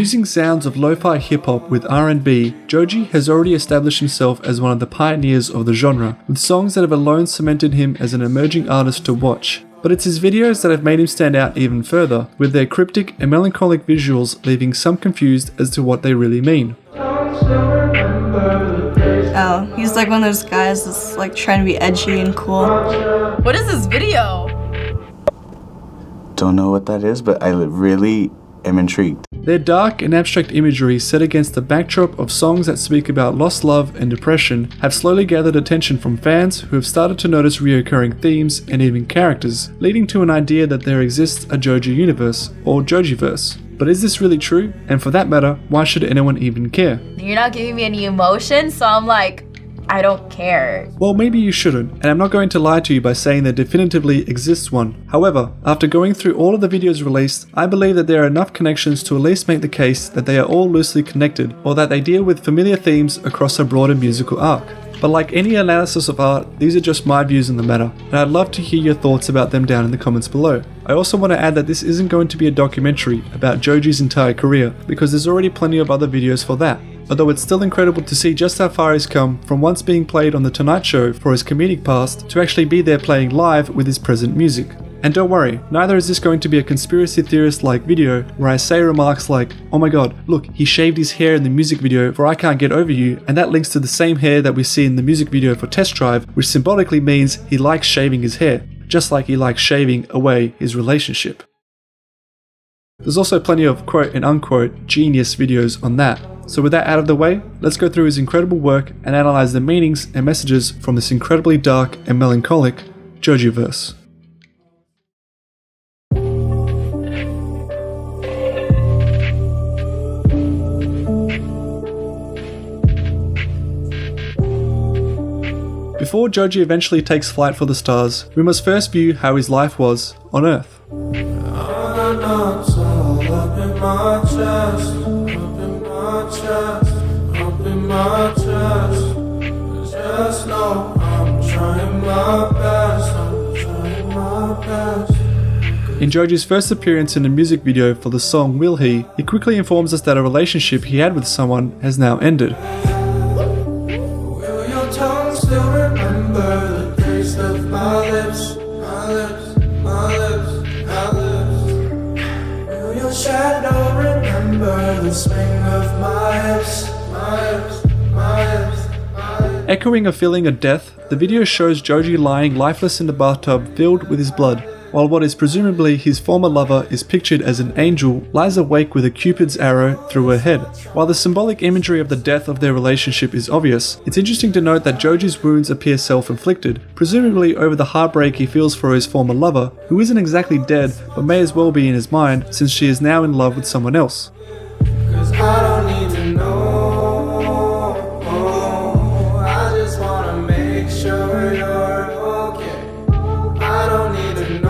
Fusing sounds of lo-fi hip-hop with R&B, Joji has already established himself as one of the pioneers of the genre, with songs that have alone cemented him as an emerging artist to watch. But it's his videos that have made him stand out even further, with their cryptic and melancholic visuals leaving some confused as to what they really mean. Oh, he's like one of those guys that's like trying to be edgy and cool. What is this video? Don't know what that is, but I really am intrigued. Their dark and abstract imagery set against the backdrop of songs that speak about lost love and depression have slowly gathered attention from fans who have started to notice reoccurring themes and even characters, leading to an idea that there exists a Joji-universe, or Joji-verse. But is this really true? And for that matter, why should anyone even care? You're not giving me any emotion, so I'm like, I don't care. Well, maybe you shouldn't, and I'm not going to lie to you by saying there definitively exists one. However, after going through all of the videos released, I believe that there are enough connections to at least make the case that they are all loosely connected, or that they deal with familiar themes across a broader musical arc. But like any analysis of art, these are just my views on the matter, and I'd love to hear your thoughts about them down in the comments below. I also want to add that this isn't going to be a documentary about Joji's entire career, because there's already plenty of other videos for that. Although it's still incredible to see just how far he's come from once being played on The Tonight Show for his comedic past to actually be there playing live with his present music. And don't worry, neither is this going to be a conspiracy theorist-like video where I say remarks like, oh my god, look, he shaved his hair in the music video for I Can't Get Over You, and that links to the same hair that we see in the music video for Test Drive, which symbolically means he likes shaving his hair, just like he likes shaving away his relationship. There's also plenty of quote and unquote genius videos on that. So with that out of the way, let's go through his incredible work and analyze the meanings and messages from this incredibly dark and melancholic Joji-verse. Before Joji eventually takes flight for the stars, we must first view how his life was on Earth. In Joji's first appearance in a music video for the song Will He quickly informs us that a relationship he had with someone has now ended. Will your tongue still remember the taste of my lips, my lips, my lips, my lips? Will your shadow remember the swing of my hips, my hips, my hips? Echoing a feeling of death, the video shows Joji lying lifeless in the bathtub filled with his blood, while what is presumably his former lover is pictured as an angel lies awake with a Cupid's arrow through her head. While the symbolic imagery of the death of their relationship is obvious, it's interesting to note that Joji's wounds appear self-inflicted, presumably over the heartbreak he feels for his former lover, who isn't exactly dead but may as well be in his mind since she is now in love with someone else. 'Cause I don't need to know. I just wanna make sure you're okay. I don't need to know.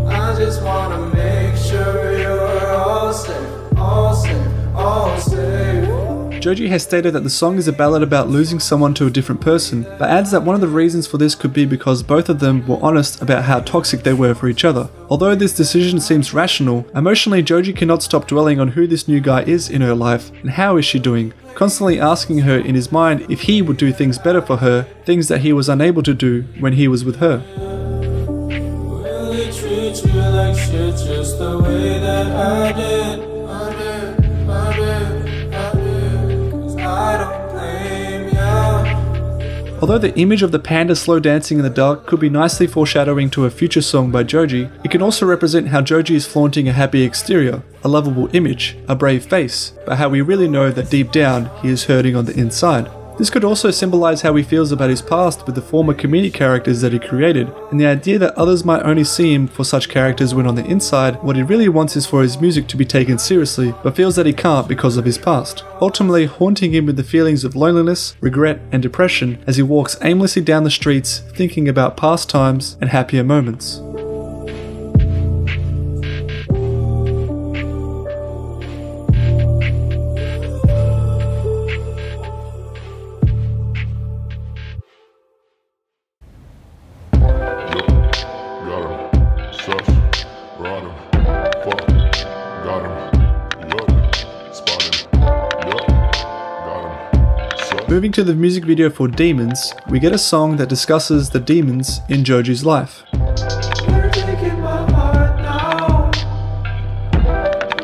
I just wanna make sure you're all safe, all safe, all safe. Joji has stated that the song is a ballad about losing someone to a different person, but adds that one of the reasons for this could be because both of them were honest about how toxic they were for each other. Although this decision seems rational, emotionally Joji cannot stop dwelling on who this new guy is in her life and how is she doing, constantly asking her in his mind if he would do things better for her, things that he was unable to do when he was with her. Will he treat you like shit just the way that I did? I don't blame ya. Although the image of the panda slow dancing in the dark could be nicely foreshadowing to a future song by Joji, it can also represent how Joji is flaunting a happy exterior, a lovable image, a brave face, but how we really know that deep down he is hurting on the inside. This could also symbolize how he feels about his past with the former comedic characters that he created, and the idea that others might only see him for such characters when on the inside, what he really wants is for his music to be taken seriously, but feels that he can't because of his past, ultimately haunting him with the feelings of loneliness, regret, and depression as he walks aimlessly down the streets thinking about past times and happier moments. Moving to the music video for Demons, we get a song that discusses the demons in Joji's life. You're taking my heart now.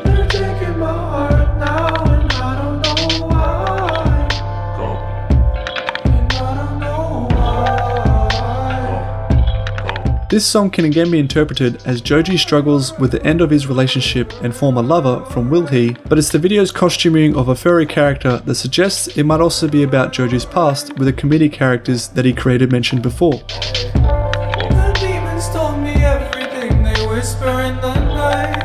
You're taking my heart now, and I don't know why. And I don't know why. This song can again be interpreted as Joji struggles with the end of his relationship and former lover from Will-hee, but it's the video's costuming of a furry character that suggests it might also be about Joji's past with the comedic characters that he created mentioned before. The demons told me everything, they whisper in the night.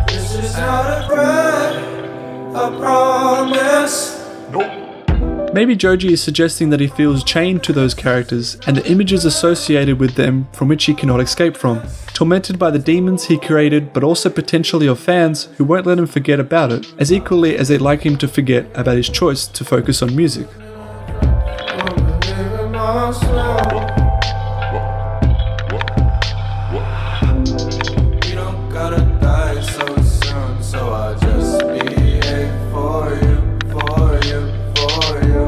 This is not a threat, a promise. Maybe Joji is suggesting that he feels chained to those characters and the images associated with them from which he cannot escape from, tormented by the demons he created but also potentially of fans who won't let him forget about it, as equally as they'd like him to forget about his choice to focus on music. I'm living my soul. You don't gotta die so soon, so I just behave for you, for you, for you.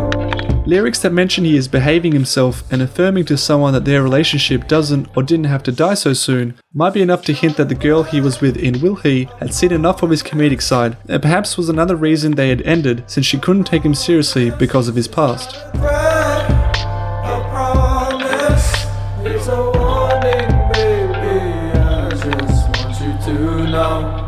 Lyrics that mention he is behaving himself and affirming to someone that their relationship doesn't or didn't have to die so soon might be enough to hint that the girl he was with in Will-hee had seen enough of his comedic side, and perhaps was another reason they had ended since she couldn't take him seriously because of his past. Threat, a promise. It's a warning, baby. I just want you to know.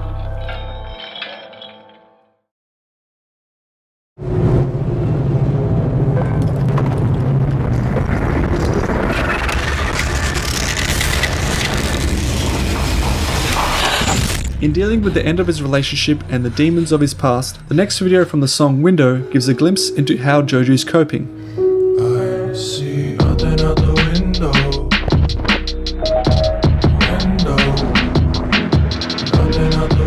In dealing with the end of his relationship and the demons of his past, the next video from the song Window gives a glimpse into how Joji is coping. I see nothing out the window. Nothing out the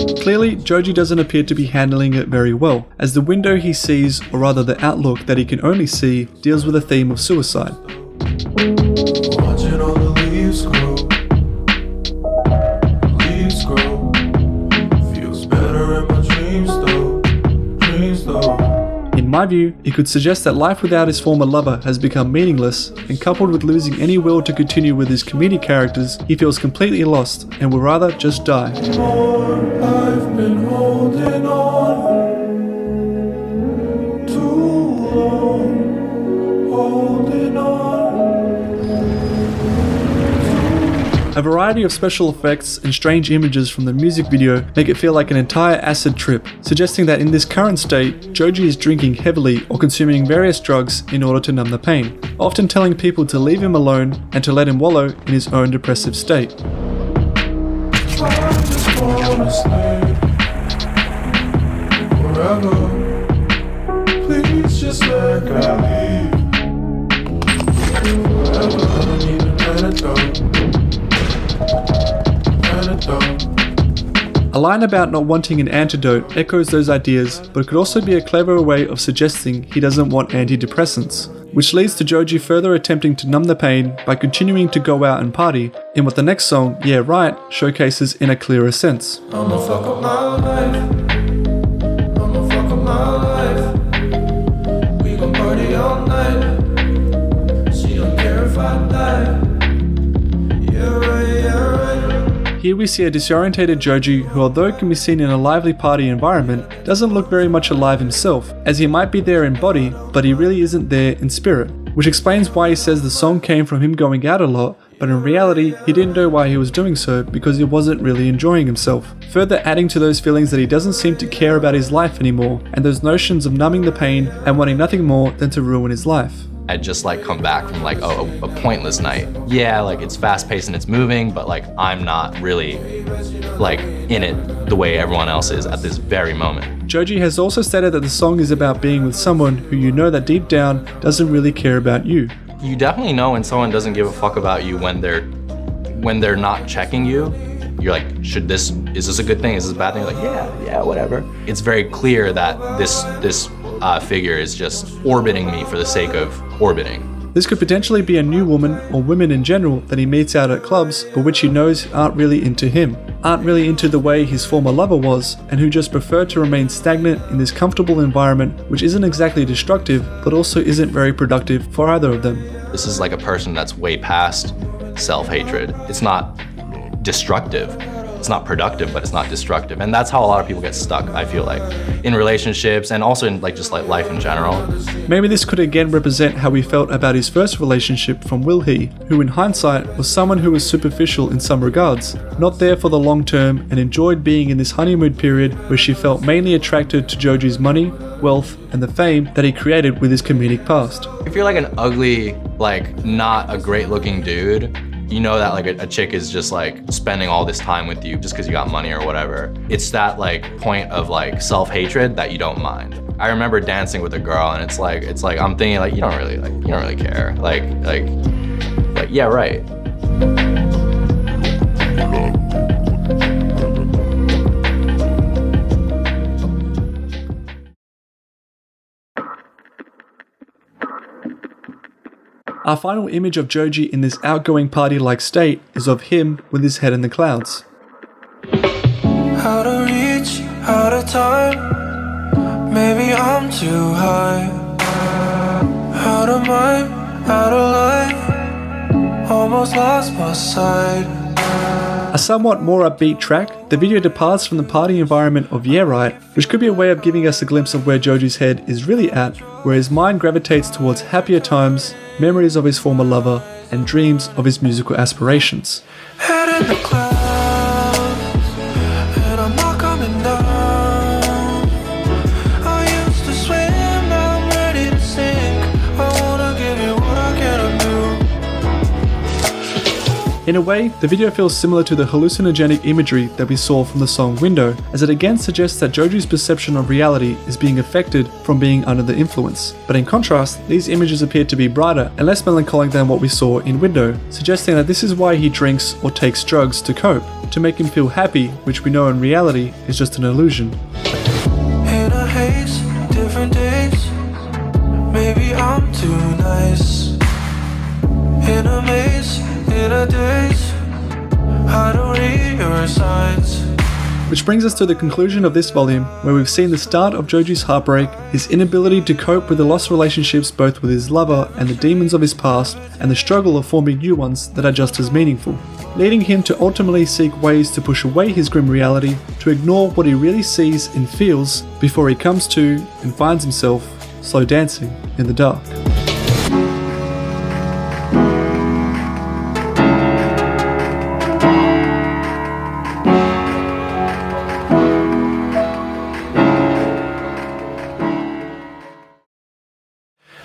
window. Clearly, Joji doesn't appear to be handling it very well, as the window he sees, or rather the outlook that he can only see, deals with a theme of suicide. Watching all the leaves grow. Leaves grow. Feels better in my dreams though. Dreams though. In my view, it could suggest that life without his former lover has become meaningless, and coupled with losing any will to continue with his comedic characters, he feels completely lost and will rather just die. I've been holding on too long. Holding on. A variety of special effects and strange images from the music video make it feel like an entire acid trip, suggesting that in this current state, Joji is drinking heavily or consuming various drugs in order to numb the pain, often telling people to leave him alone and to let him wallow in his own depressive state. I just wanna stay forever. Please just let me leave. Forever, I need an antidote. A line about not wanting an antidote echoes those ideas, but could also be a clever way of suggesting he doesn't want antidepressants, which leads to Joji further attempting to numb the pain by continuing to go out and party, in what the next song, Yeah Right, showcases in a clearer sense. I'ma fuck up my life. I'ma fuck up my life. We gon' party all night. She don't care if I die. Yeah right, yeah right. Here we see a disorientated Joji who, although can be seen in a lively party environment, doesn't look very much alive himself, as he might be there in body, but he really isn't there in spirit, which explains why he says the song came from him going out a lot, but in reality he didn't know why he was doing so because he wasn't really enjoying himself, further adding to those feelings that he doesn't seem to care about his life anymore, and those notions of numbing the pain and wanting nothing more than to ruin his life. I'd just like come back from like a pointless night. Yeah, like it's fast paced and it's moving, but like I'm not really like in it the way everyone else is at this very moment. Joji has also stated that the song is about being with someone who you know that deep down doesn't really care about you. You definitely know when someone doesn't give a fuck about you when they're not checking you. You're like, is this a good thing? Is this a bad thing? You're like, yeah, whatever. It's very clear that this figure is just orbiting me for the sake of orbiting. This could potentially be a new woman or women in general that he meets out at clubs, but which he knows aren't really into him, aren't really into the way his former lover was, and who just prefer to remain stagnant in this comfortable environment, which isn't exactly destructive, but also isn't very productive for either of them. This is like a person that's way past self-hatred. It's not destructive. It's not productive, but it's not destructive. And that's how a lot of people get stuck, I feel like, in relationships and also in just life in general. Maybe this could again represent how we felt about his first relationship from Will He, who in hindsight was someone who was superficial in some regards, not there for the long term, and enjoyed being in this honeymoon period where she felt mainly attracted to Joji's money, wealth, and the fame that he created with his comedic past. If you're like an ugly, like not a great looking dude, you know that like a chick is just like spending all this time with you just because you got money or whatever. It's that like point of like self-hatred that you don't mind. I remember dancing with a girl and it's like I'm thinking like you don't really care. Like yeah, right. Our final image of Joji in this outgoing party-like state is of him with his head in the clouds. Out of reach, out of time. Maybe I'm too high. Out of mind, out of light. Almost lost my sight. A somewhat more upbeat track, the video departs from the party environment of Yeah Right, which could be a way of giving us a glimpse of where Joji's head is really at, where his mind gravitates towards happier times, memories of his former lover, and dreams of his musical aspirations. Head in the clouds, and I'm not coming down. I used to swim, now I'm ready to sink. I wanna give you what I cannot do. In a way, the video feels similar to the hallucinogenic imagery that we saw from the song Window, as it again suggests that Joji's perception of reality is being affected from being under the influence. But in contrast, these images appear to be brighter and less melancholic than what we saw in Window, suggesting that this is why he drinks or takes drugs to cope, to make him feel happy, which we know in reality is just an illusion. In a haze, different days. Maybe I'm too nice. In a maze, in a daze. I don't read your signs. Which brings us to the conclusion of this volume, where we've seen the start of Joji's heartbreak, his inability to cope with the lost relationships both with his lover and the demons of his past, and the struggle of forming new ones that are just as meaningful, leading him to ultimately seek ways to push away his grim reality, to ignore what he really sees and feels before he comes to and finds himself slow dancing in the dark.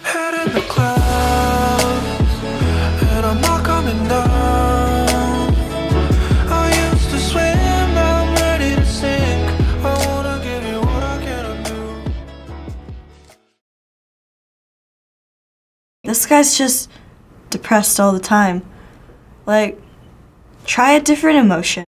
Head in the clouds, and I'm not coming down. I used to swim, now I'm ready to sink. I wanna give you what I cannot do. This guy's just depressed all the time. Like, try a different emotion.